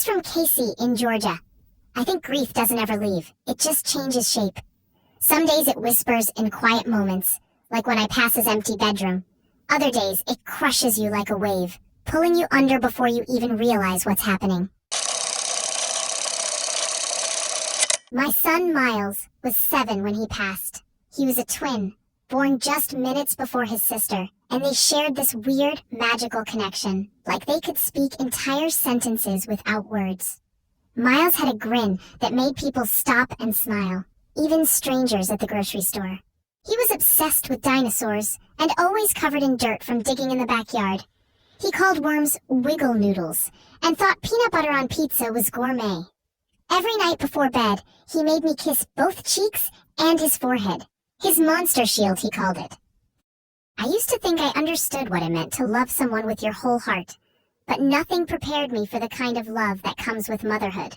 from Kaci in Georgia. I think grief doesn't ever leave. It just changes shape. Some days it whispers in quiet moments, like when I pass his empty bedroom. Other days it crushes you like a wave, pulling you under before you even realize what's happening. My son Myles was 7 when he passed. He was a twin, born just minutes before his sister, and they shared this weird, magical connection, like they could speak entire sentences without words. Myles had a grin that made people stop and smile, even strangers at the grocery store. He was obsessed with dinosaurs, and always covered in dirt from digging in the backyard. He called worms wiggle noodles, and thought peanut butter on pizza was gourmet. Every night before bed, he made me kiss both cheeks and his forehead. His monster shield, he called it. I used to think I understood what it meant to love someone with your whole heart, but nothing prepared me for the kind of love that comes with motherhood.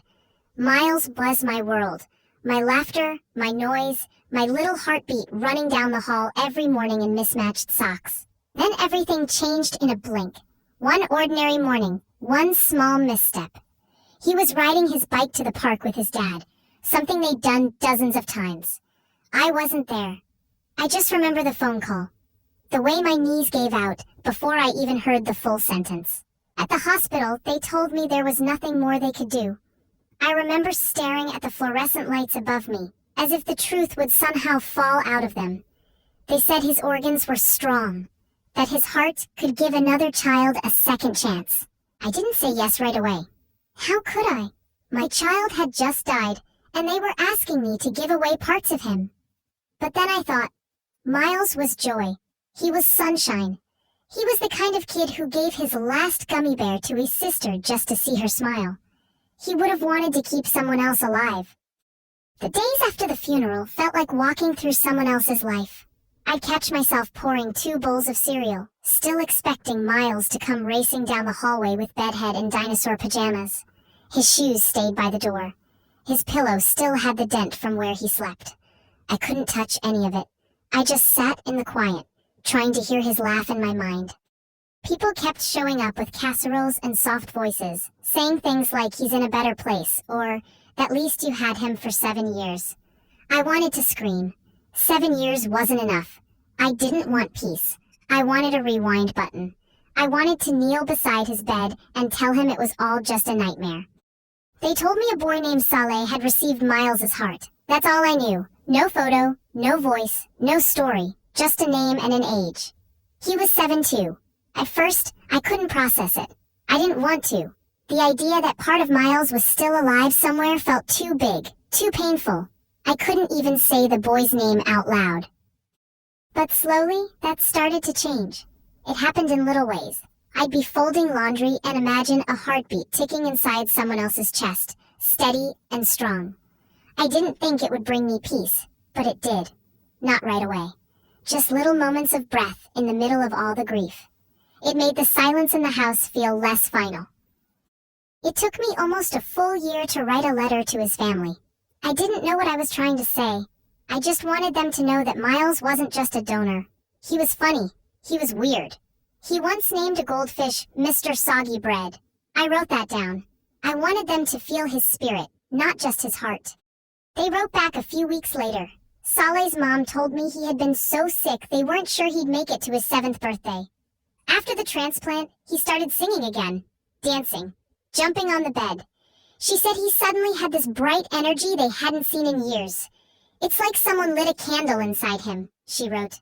Myles was my world, my laughter, my noise, my little heartbeat running down the hall every morning in mismatched socks. Then everything changed in a blink. One ordinary morning, one small misstep. He was riding his bike to the park with his dad, something they'd done dozens of times. I wasn't there. I just remember the phone call. The way my knees gave out before I even heard the full sentence. At the hospital, they told me there was nothing more they could do. I remember staring at the fluorescent lights above me, as if the truth would somehow fall out of them. They said his organs were strong, that his heart could give another child a second chance. I didn't say yes right away. How could I? My child had just died, and they were asking me to give away parts of him. But then I thought, Myles was joy. He was sunshine. He was the kind of kid who gave his last gummy bear to his sister just to see her smile. He would have wanted to keep someone else alive. The days after the funeral felt like walking through someone else's life. I'd catch myself pouring 2 bowls of cereal, still expecting Myles to come racing down the hallway with bedhead and dinosaur pajamas. His shoes stayed by the door. His pillow still had the dent from where he slept. I couldn't touch any of it. I just sat in the quiet, trying to hear his laugh in my mind. People kept showing up with casseroles and soft voices, saying things like he's in a better place, or at least you had him for 7 years. I wanted to scream. 7 years wasn't enough. I didn't want peace. I wanted a rewind button. I wanted to kneel beside his bed and tell him it was all just a nightmare. They told me a boy named Saleh had received Myles's heart. That's all I knew. No photo, no voice, no story, just a name and an age. He was 7 too. At first, I couldn't process it. I didn't want to. The idea that part of Myles was still alive somewhere felt too big, too painful. I couldn't even say the boy's name out loud. But slowly, that started to change. It happened in little ways. I'd be folding laundry and imagine a heartbeat ticking inside someone else's chest, steady and strong. I didn't think it would bring me peace, but it did. Not right away. Just little moments of breath in the middle of all the grief. It made the silence in the house feel less final. It took me almost a full year to write a letter to his family. I didn't know what I was trying to say. I just wanted them to know that Myles wasn't just a donor. He was funny. He was weird. He once named a goldfish Mr. Soggy Bread. I wrote that down. I wanted them to feel his spirit, not just his heart. They wrote back a few weeks later. Saleh's mom told me he had been so sick they weren't sure he'd make it to his 7th birthday. After the transplant, he started singing again, dancing, jumping on the bed. She said he suddenly had this bright energy they hadn't seen in years. It's like someone lit a candle inside him, she wrote.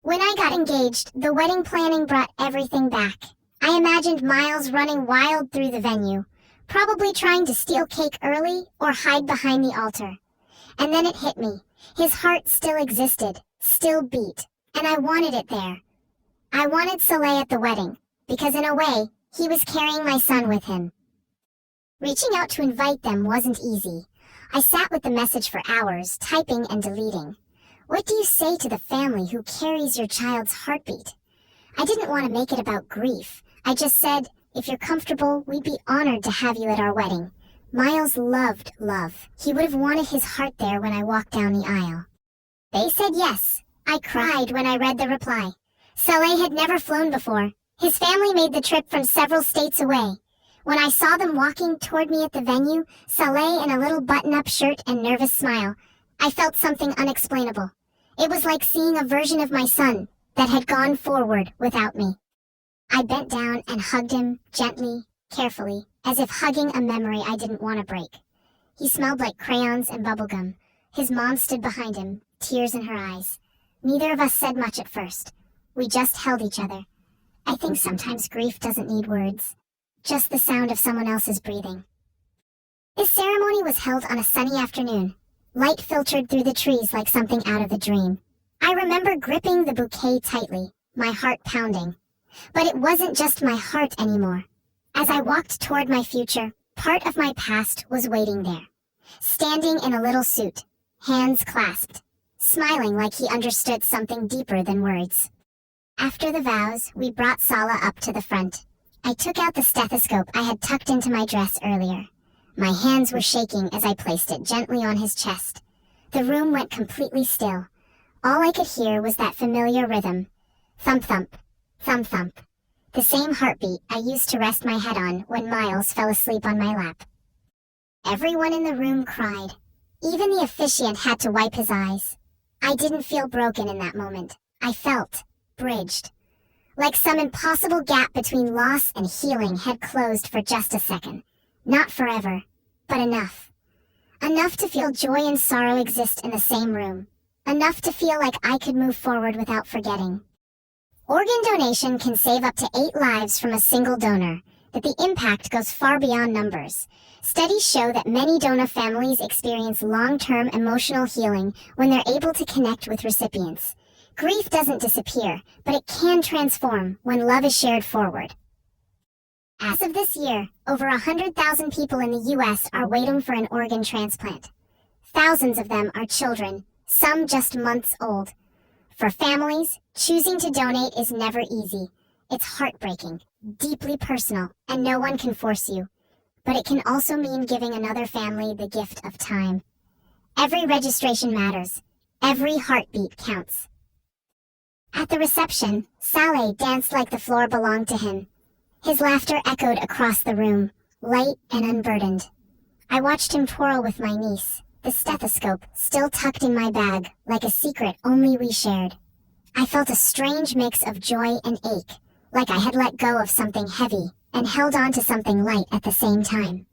When I got engaged, the wedding planning brought everything back. I imagined Myles running wild through the venue, probably trying to steal cake early or hide behind the altar. And then it hit me. His heart still existed, still beat, and I wanted it there. I wanted Saleh at the wedding, because in a way, he was carrying my son with him. Reaching out to invite them wasn't easy. I sat with the message for hours, typing and deleting. What do you say to the family who carries your child's heartbeat? I didn't want to make it about grief. I just said, if you're comfortable, we'd be honored to have you at our wedding. Myles loved love. He would have wanted his heart there when I walked down the aisle. They said yes. I cried when I read the reply. Saleh had never flown before. His family made the trip from several states away. When I saw them walking toward me at the venue, Saleh in a little button-up shirt and nervous smile, I felt something unexplainable. It was like seeing a version of my son that had gone forward without me. I bent down and hugged him, gently, carefully, as if hugging a memory I didn't want to break. He smelled like crayons and bubblegum. His mom stood behind him, tears in her eyes. Neither of us said much at first. We just held each other. I think sometimes grief doesn't need words. Just the sound of someone else's breathing. This ceremony was held on a sunny afternoon. Light filtered through the trees like something out of a dream. I remember gripping the bouquet tightly, my heart pounding. But it wasn't just my heart anymore. As I walked toward my future, part of my past was waiting there. Standing in a little suit, hands clasped, smiling like he understood something deeper than words. After the vows, we brought Saleh up to the front. I took out the stethoscope I had tucked into my dress earlier. My hands were shaking as I placed it gently on his chest. The room went completely still. All I could hear was that familiar rhythm. Thump thump, thump thump. The same heartbeat I used to rest my head on when Myles fell asleep on my lap. Everyone in the room cried. Even the officiant had to wipe his eyes. I didn't feel broken in that moment. I felt bridged. Like some impossible gap between loss and healing had closed for just a second. Not forever, but enough. Enough to feel joy and sorrow exist in the same room. Enough to feel like I could move forward without forgetting. Organ donation can save up to 8 lives from a single donor, but the impact goes far beyond numbers. Studies show that many donor families experience long-term emotional healing when they're able to connect with recipients. Grief doesn't disappear, but it can transform when love is shared forward. As of this year, over 100,000 people in the U.S. are waiting for an organ transplant. Thousands of them are children, some just months old. For families, choosing to donate is never easy. It's heartbreaking, deeply personal, and no one can force you. But it can also mean giving another family the gift of time. Every registration matters. Every heartbeat counts. At the reception, Saleh danced like the floor belonged to him. His laughter echoed across the room, light and unburdened. I watched him twirl with my niece, the stethoscope still tucked in my bag, like a secret only we shared. I felt a strange mix of joy and ache, like I had let go of something heavy and held on to something light at the same time.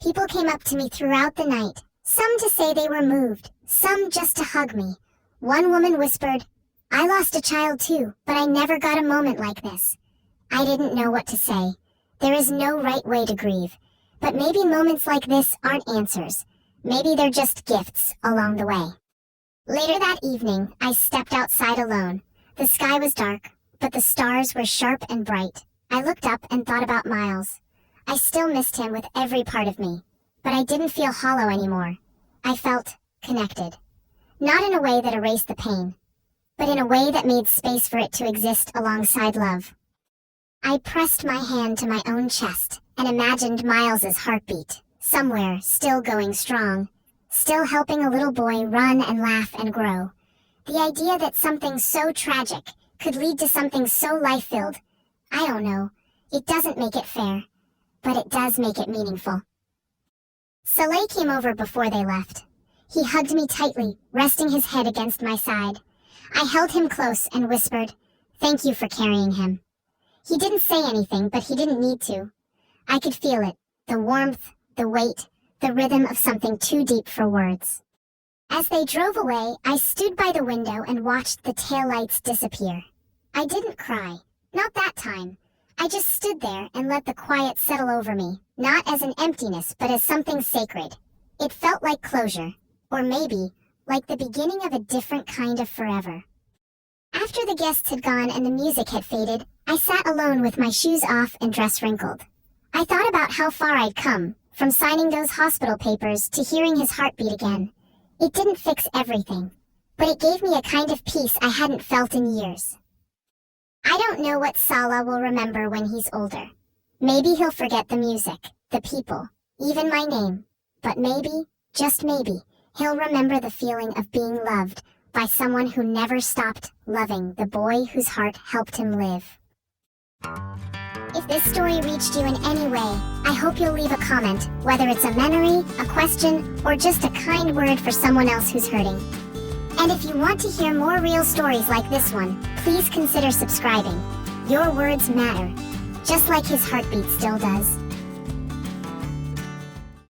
People came up to me throughout the night, some to say they were moved, some just to hug me. One woman whispered, "I lost a child too, but I never got a moment like this." I didn't know what to say. There is no right way to grieve. But maybe moments like this aren't answers. Maybe they're just gifts along the way. Later that evening, I stepped outside alone. The sky was dark, but the stars were sharp and bright. I looked up and thought about Myles. I still missed him with every part of me. But I didn't feel hollow anymore. I felt connected. Not in a way that erased the pain, but in a way that made space for it to exist alongside love. I pressed my hand to my own chest and imagined Myles's heartbeat, somewhere still going strong, still helping a little boy run and laugh and grow. The idea that something so tragic could lead to something so life-filled, I don't know, it doesn't make it fair, but it does make it meaningful. Saleh came over before they left. He hugged me tightly, resting his head against my side. I held him close and whispered, "Thank you for carrying him." He didn't say anything, but he didn't need to. I could feel it, the warmth, the weight, the rhythm of something too deep for words. As they drove away, I stood by the window and watched the taillights disappear. I didn't cry, not that time. I just stood there and let the quiet settle over me, not as an emptiness, but as something sacred. It felt like closure, or maybe, like the beginning of a different kind of forever. After the guests had gone and the music had faded, I sat alone with my shoes off and dress wrinkled. I thought about how far I'd come, from signing those hospital papers to hearing his heartbeat again. It didn't fix everything, but it gave me a kind of peace I hadn't felt in years. I don't know what Saleh will remember when he's older. Maybe he'll forget the music, the people, even my name. But maybe, just maybe, he'll remember the feeling of being loved by someone who never stopped loving the boy whose heart helped him live. If this story reached you in any way, I hope you'll leave a comment, whether it's a memory, a question, or just a kind word for someone else who's hurting. And if you want to hear more real stories like this one, please consider subscribing. Your words matter, just like his heartbeat still does.